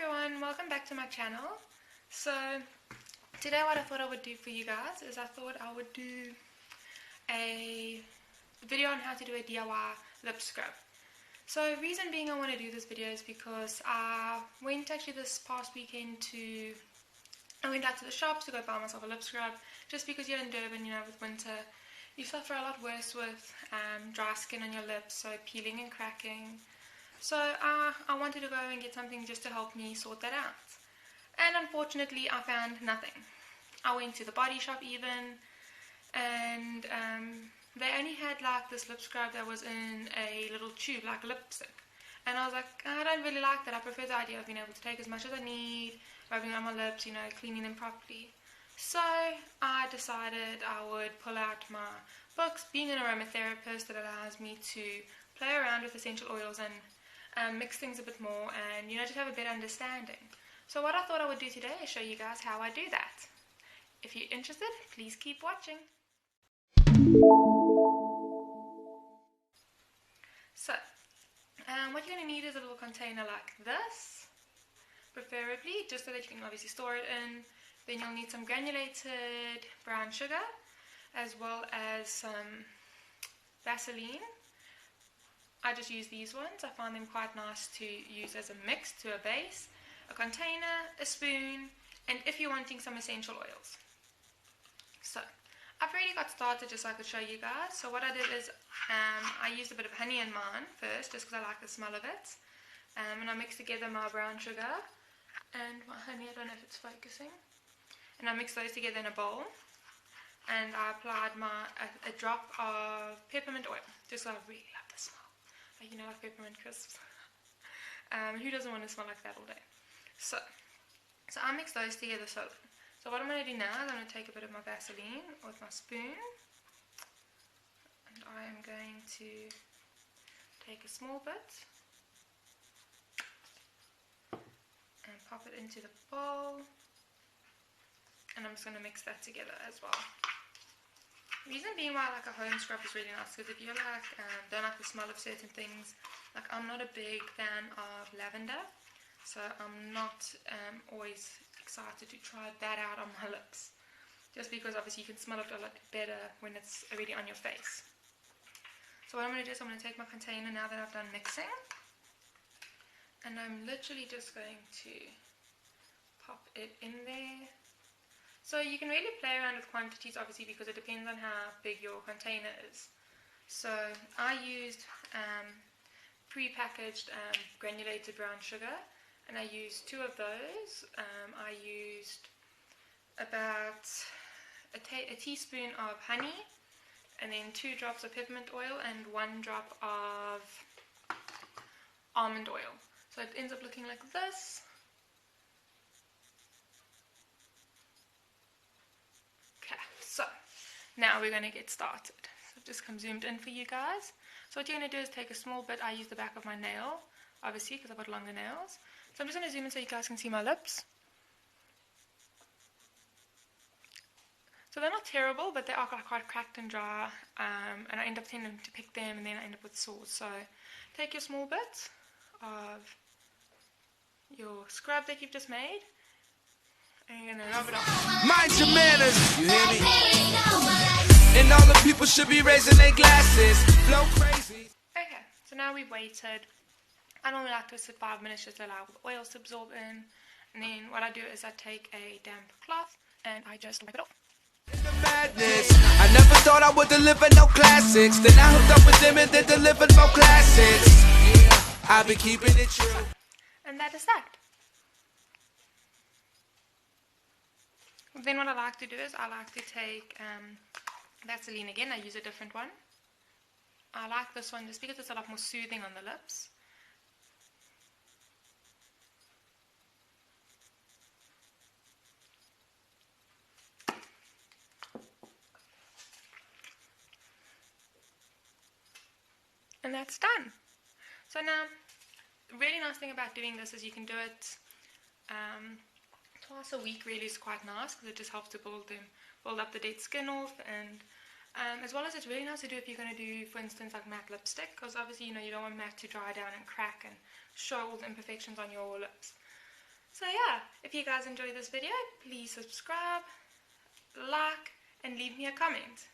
everyone, welcome back to my channel. So today what I thought I would do for you guys is I thought I would do a video on how to do a DIY lip scrub. So reason being I want to do this video is because I went actually this past weekend I went out to the shops to go buy myself a lip scrub, just because you're in Durban, with winter you suffer a lot worse with dry skin on your lips, so peeling and cracking. So I wanted to go and get something just to help me sort that out. And unfortunately I found nothing. I went to the body shop even, and they only had like this lip scrub that was in a little tube, like a lipstick. And I was like, I don't really like that. I prefer the idea of being able to take as much as I need, rubbing on my lips, cleaning them properly. So I decided I would pull out my books. Being an aromatherapist, that allows me to play around with essential oils and mix things a bit more and just have a better understanding. So what I thought I would do today is show you guys how I do that. If you're interested, please keep watching. So what you're going to need is a little container like this, preferably, just so that you can obviously store it in. Then you'll need some granulated brown sugar, as well as some vaseline. I just use these ones. I find them quite nice to use as a mix to a base, a container, a spoon, and if you're wanting some essential oils. So I've already got started just so I could show you guys. So what I did is I used a bit of honey in mine first, just because I like the smell of it. And I mixed together my brown sugar and my honey. I don't know if it's focusing. And I mixed those together in a bowl. And I applied a drop of peppermint oil, just so I really love the smell. Like peppermint crisps. Who doesn't want to smell like that all day? So I mix those together. So what I'm going to do now is I'm going to take a bit of my Vaseline with my spoon, and I am going to take a small bit and pop it into the bowl, and I'm just going to mix that together as well. Reason being why I like a home scrub is really nice, because if you don't like the smell of certain things, like I'm not a big fan of lavender, so I'm not always excited to try that out on my lips, just because obviously you can smell it a lot better when it's already on your face. So what I'm going to do is I'm going to take my container now that I've done mixing, and I'm literally just going to pop it in there. So you can really play around with quantities, obviously, because it depends on how big your container is. So I used pre-packaged granulated brown sugar, and I used 2 of those. I used about a teaspoon of honey, and then 2 drops of peppermint oil, and 1 drop of almond oil. So it ends up looking like this. So now we're going to get started. So I've just come zoomed in for you guys. So what you're going to do is take a small bit. I use the back of my nail, obviously, because I've got longer nails. So I'm just going to zoom in so you guys can see my lips. So they're not terrible, but they are quite cracked and dry, and I end up tending to pick them, and then I end up with sores. So take your small bit of your scrub that you've just made, and you're going to rub it off. Mind your manners, you hear me? And all the people should be raising their glasses. Flow crazy. Okay, so now we've waited. I normally like to sit 5 minutes just to allow the oils to absorb in. And then what I do is I take a damp cloth and I just wipe it off. The madness. I never thought I would deliver no classics. Then I hooked up with them and they delivered more classics. Yeah, I've been keeping it true. And that is that. Then what I like to do is I like to take Vaseline again. I use a different one. I like this one just because it's a lot more soothing on the lips. And that's done. So now, the really nice thing about doing this is you can do it twice a week. Really is quite nice, because it just helps to build up the dead skin off, and as well as it's really nice to do if you're going to do, for instance, like matte lipstick, because obviously you don't want matte to dry down and crack and show all the imperfections on your lips. So yeah, if you guys enjoyed this video, please subscribe, like, and leave me a comment.